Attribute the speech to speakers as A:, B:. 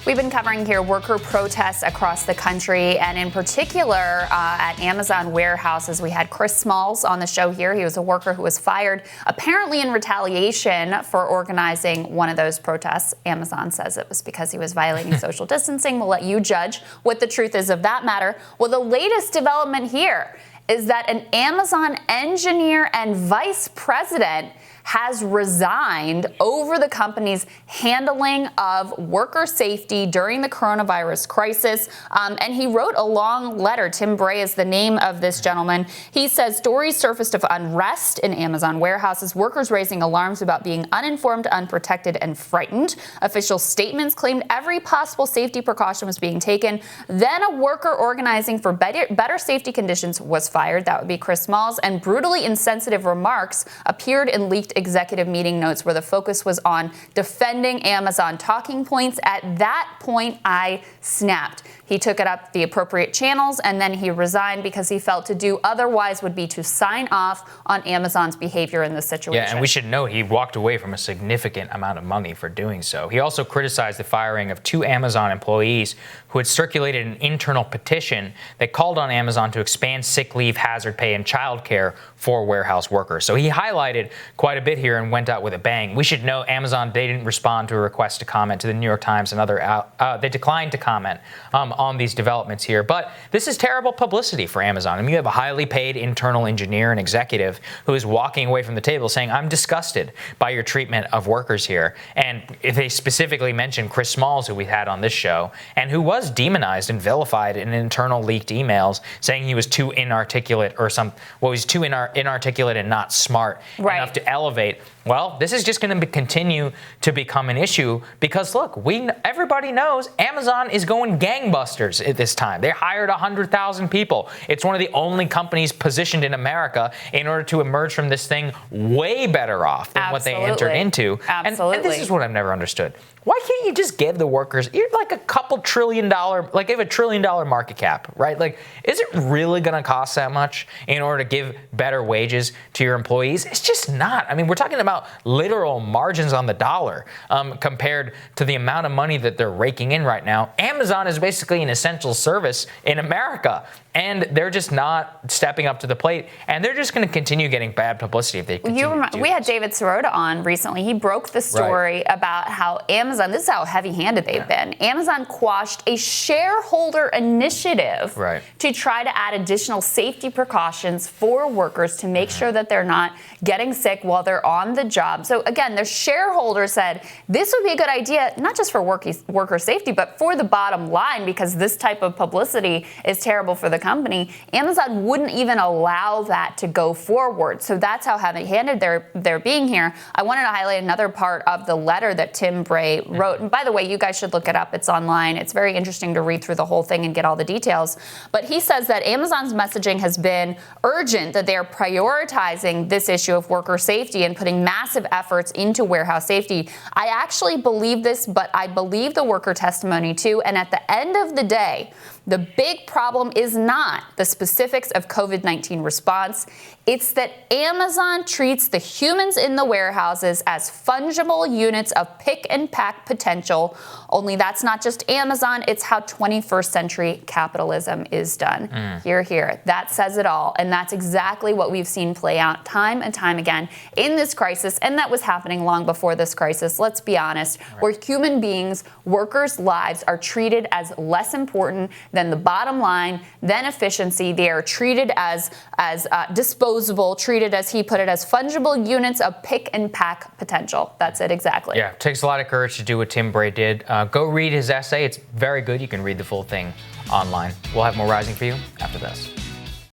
A: We've been covering here worker protests across the country, and in particular at Amazon warehouses. We had Chris Smalls on the show here. He was a worker who was fired, apparently in retaliation for organizing one of those protests. Amazon says it was because he was violating social distancing. We'll let you judge what the truth is of that matter. Well, the latest development here is that an Amazon engineer and vice president has resigned over the company's handling of worker safety during the coronavirus crisis. And he wrote a long letter. Tim Bray is the name of this gentleman. He says stories surfaced of unrest in Amazon warehouses, workers raising alarms about being uninformed, unprotected, and frightened. Official statements claimed every possible safety precaution was being taken. Then a worker organizing for better safety conditions was fired. That would be Chris Smalls. And brutally insensitive remarks appeared in leaked executive meeting notes where the focus was on defending Amazon talking points. At that point, I snapped. He took it up the appropriate channels, and then he resigned because he felt to do otherwise would be to sign off on Amazon's behavior in this situation.
B: Yeah, and we should note he walked away from a significant amount of money for doing so. He also criticized the firing of 2 Amazon employees who had circulated an internal petition that called on Amazon to expand sick leave, hazard pay, and childcare for warehouse workers. So he highlighted quite a bit here and went out with a bang. We should know Amazon, they didn't respond to a request to comment to the New York Times and other, they declined to comment on these developments here. But this is terrible publicity for Amazon. I mean, you have a highly paid internal engineer and executive who is walking away from the table saying, I'm disgusted by your treatment of workers here. And they specifically mentioned Chris Smalls, who we had on this show, and who was demonized and vilified in internal leaked emails, saying he was too inarticulate or he's too inarticulate and not smart enough to elevate. Well, this is just going to continue to become an issue because, look, everybody knows Amazon is going gangbusters at this time. They hired 100,000 people. It's one of the only companies positioned in America in order to emerge from this thing way better off than what they entered into.
A: Absolutely.
B: And this is what I've never understood. Why can't you just give the workers, you're like a couple $1 trillion, like you have $1 trillion market cap, right? Like, is it really going to cost that much in order to give better wages to your employees? It's just not. I mean, we're talking about literal margins on the dollar compared to the amount of money that they're raking in right now. Amazon is basically an essential service in America, and they're just not stepping up to the plate, and they're just going to continue getting bad publicity if they continue to do
A: We had
B: this.
A: David Sirota on recently. He broke the story about how Amazon, this is how heavy-handed they've been. Amazon quashed a shareholder initiative to try to add additional safety precautions for workers to make sure that they're not getting sick while they're on the job. So again, the shareholder said this would be a good idea, not just for worker safety, but for the bottom line, because this type of publicity is terrible for the company. Amazon wouldn't even allow that to go forward. So that's how heavy-handed they're being here. I wanted to highlight another part of the letter that Tim Bray wrote. And by the way, you guys should look it up. It's online. It's very interesting to read through the whole thing and get all the details. But he says that Amazon's messaging has been urgent, that they are prioritizing this issue of worker safety and putting massive efforts into warehouse safety. I actually believe this, but I believe the worker testimony too. And at the end of the day, the big problem is not the specifics of COVID-19 response. It's that Amazon treats the humans in the warehouses as fungible units of pick and pack potential. Only that's not just Amazon, it's how 21st century capitalism is done. Hear, hear. That says it all. And that's exactly what we've seen play out time and time again in this crisis. And that was happening long before this crisis, let's be honest, where human beings, workers' lives are treated as less important than the bottom line, than efficiency. They are treated as disposable, treated, as he put it, as fungible units of pick and pack potential. That's it exactly.
B: Yeah, it takes a lot of courage to do what Tim Bray did. Go read his essay. It's very good. You can read the full thing online. We'll have more Rising for you after this.